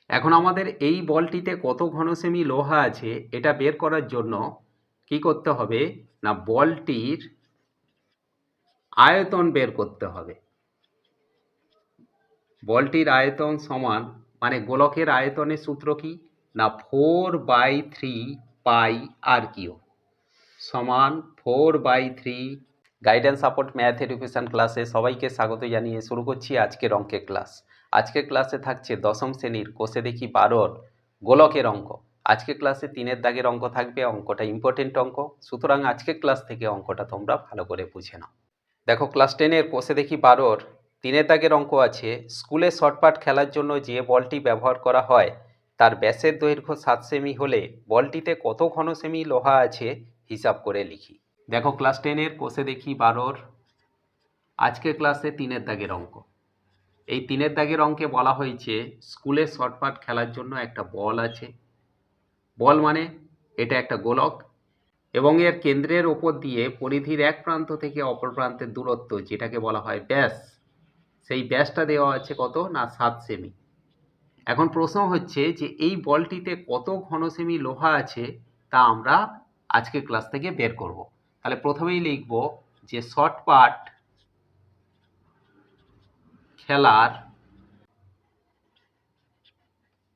এখন আমাদের এই বলটিতে কত ঘন সেমি লোহা আছে এটা বের করার জন্য কি করতে হবে না বলটির আয়তন বের করতে হবে। বলটির আয়তন সমান মানে গোলকের আয়তনের সূত্র কি না 4/3 পাই আর কিউ সমান 4/3। গাইডেন্স সাপোর্ট ম্যাথ এডুকেশন ক্লাসে সবাইকে স্বাগত জানিয়ে শুরু করছি আজকের অঙ্কের ক্লাস। আজকের ক্লাসে থাকছে দশম শ্রেণীর কোষে দেখি 12 গোলকের অঙ্ক। আজকের ক্লাসে 3-এর দাগের অঙ্ক থাকবে, অঙ্কটা ইম্পর্টেন্ট অঙ্ক, সুতরাং আজকের ক্লাস থেকে অঙ্কটা তোমরা ভালো করে বুঝে নাও। দেখো, ক্লাস 10-এর কোষে দেখি 12 3-এর দাগের অঙ্ক আছে। স্কুলে শর্টপাট খেলার জন্য যে বলটি ব্যবহার করা হয় তার ব্যাসের দৈর্ঘ্য 7 সেমি হলে বলটিতে কত ঘন সেমি লোহা আছে হিসাব করে লিখি। দেখো, ক্লাস 10-এর কোষে দেখি 12 আজকের ক্লাসে 3-এর দাগের অঙ্ক। এই 3-এর দাগের অঙ্কে বলা হয়েছে স্কুলে শর্টপাট খেলার জন্য একটা বল আছে। বল মানে এটা একটা গোলক এবং এর কেন্দ্রের ওপর দিয়ে পরিধির এক প্রান্ত থেকে অপর প্রান্তের দূরত্ব যেটাকে বলা হয় ব্যাস, সেই ব্যাসটা দেওয়া আছে কত না 7 সেমি। এখন প্রশ্ন হচ্ছে যে এই বলটিতে কত ঘন সেমি লোহা আছে তা আমরা আজকের ক্লাস থেকে বের করব। তাহলে প্রথমেই লিখব যে শর্টপাট খেলার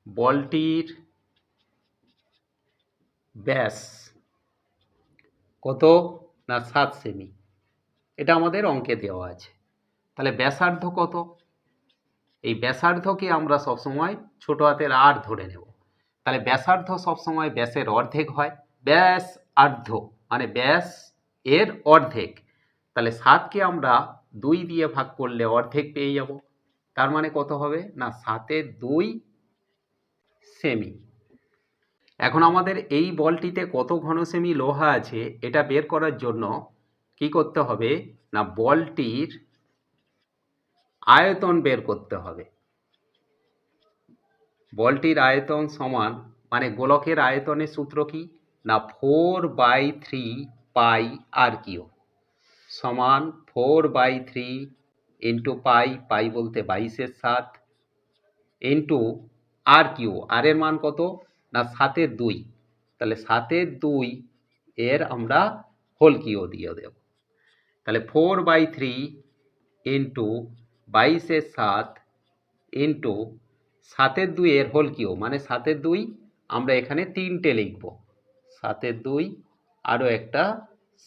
বলটির ব্যাস কত না 7 সেমি, এটা আমাদের অঙ্কে দেওয়া আছে। তাহলে ব্যাসার্ধ কত, এই ব্যাসার্ধকে আমরা সবসময় ছোট হাতের আর ধরে নেব। তাহলে ব্যাসার্ধ সবসময় ব্যাসের অর্ধেক হয়, ব্যাস আর্ধ মানে ব্যাস এর অর্ধেক। তাহলে 7কে আমরা 2 দিয়ে ভাগ করলে অর্ধেক পেয়ে যাব, তার মানে কত হবে না 7-এর 2 সেমি। এখন আমাদের এই বলটিতে কত ঘন সেমি লোহা আছে এটা বের করার জন্য কি করতে হবে না বলটির আয়তন বের করতে হবে। বলটির আয়তন সমান মানে গোলকের আয়তনের সূত্র কি না 4/3 পাই আর কিউ সমান 4/3 ইন্টু পাই, পাই বলতে 22/7 ইন্টু আর কিউ, আর এর মান কত না 7-এর 2, তাহলে 7-এর 2 এর আমরা হোল কিউ দিয়ে দেব। তাহলে 4/3 ইন্টু 22/7 ইন্টু 7-এর 2 এর হোল কিউ মানে 7-এর 2 আমরা এখানে 3টে লিখব, 7-এর 2 আরও একটা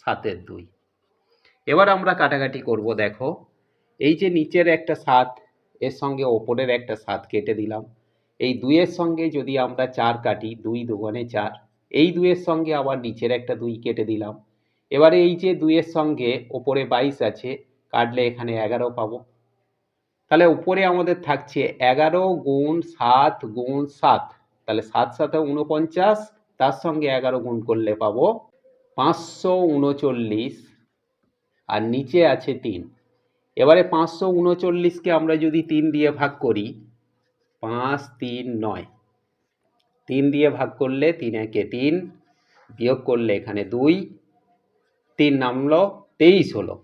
7-এর 2। এবার আমরা কাটাকাটি করব। দেখো, এই যে নিচের একটা 7 এর সঙ্গে ওপরের একটা 7 কেটে দিলাম। এই 2-এর সঙ্গে যদি আমরা 4 কাটি, 2 দুগুণে 4, এই 2-এর সঙ্গে আবার নিচের একটা 2 কেটে দিলাম। এবারে এই যে 2-এর সঙ্গে ওপরে 22 আছে, কাটলে এখানে 11 পাবো। তাহলে উপরে আমাদের থাকছে 11 গুণ 7 গুণ 7, তাহলে 7 7 49, তার সঙ্গে 11 গুণ করলে পাবো 539, আর নিচে আছে 3। এবারে 539কে আমরা যদি 3 দিয়ে ভাগ করি, 5 3 9, 3 দিয়ে ভাগ করলে 3 একে 3, বিয়োগ করলে এখানে 2, 3 নামলো 23 হলো।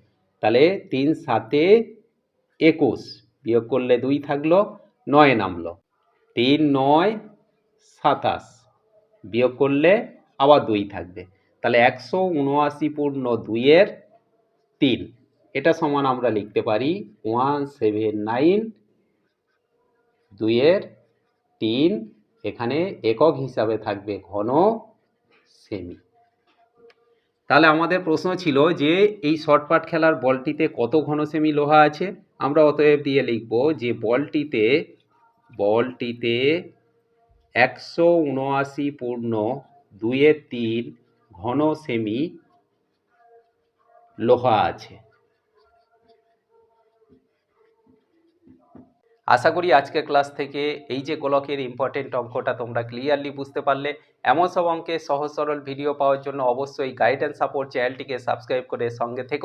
তাহলে 3 7 21, বিয়োগ করলে 2 থাকলো, 9 নামলো, 3 9 27, বিয়োগ করলে আবার 2 থাকবে। তাহলে 179 পূর্ণ 2-এর 3, এটা সমান আমরা লিখতে পারি 179 2-এর 3, এখানে একক হিসাবে থাকবে ঘন সেমি। তাহলে আমাদের প্রশ্ন ছিল যে এই শর্টপাট খেলার বলটিতে কত ঘন সেমি লোহা আছে। আমরা অতএব দিয়ে লিখব যে বলটিতে 179 পূর্ণ 2-এর 3 ঘন সেমি লোহা আছে। আশা করি আজকের ক্লাস থেকে এই যে গোলকের ইম্পর্টেন্ট অঙ্কটা তোমরা ক্লিয়ারলি বুঝতে পারলে। এমন সব অঙ্কের সহজ সরল ভিডিও পাওয়ার জন্য অবশ্যই গাইডেন্স সাপোর্ট চ্যানেলটিকে সাবস্ক্রাইব করে সঙ্গে থেকো।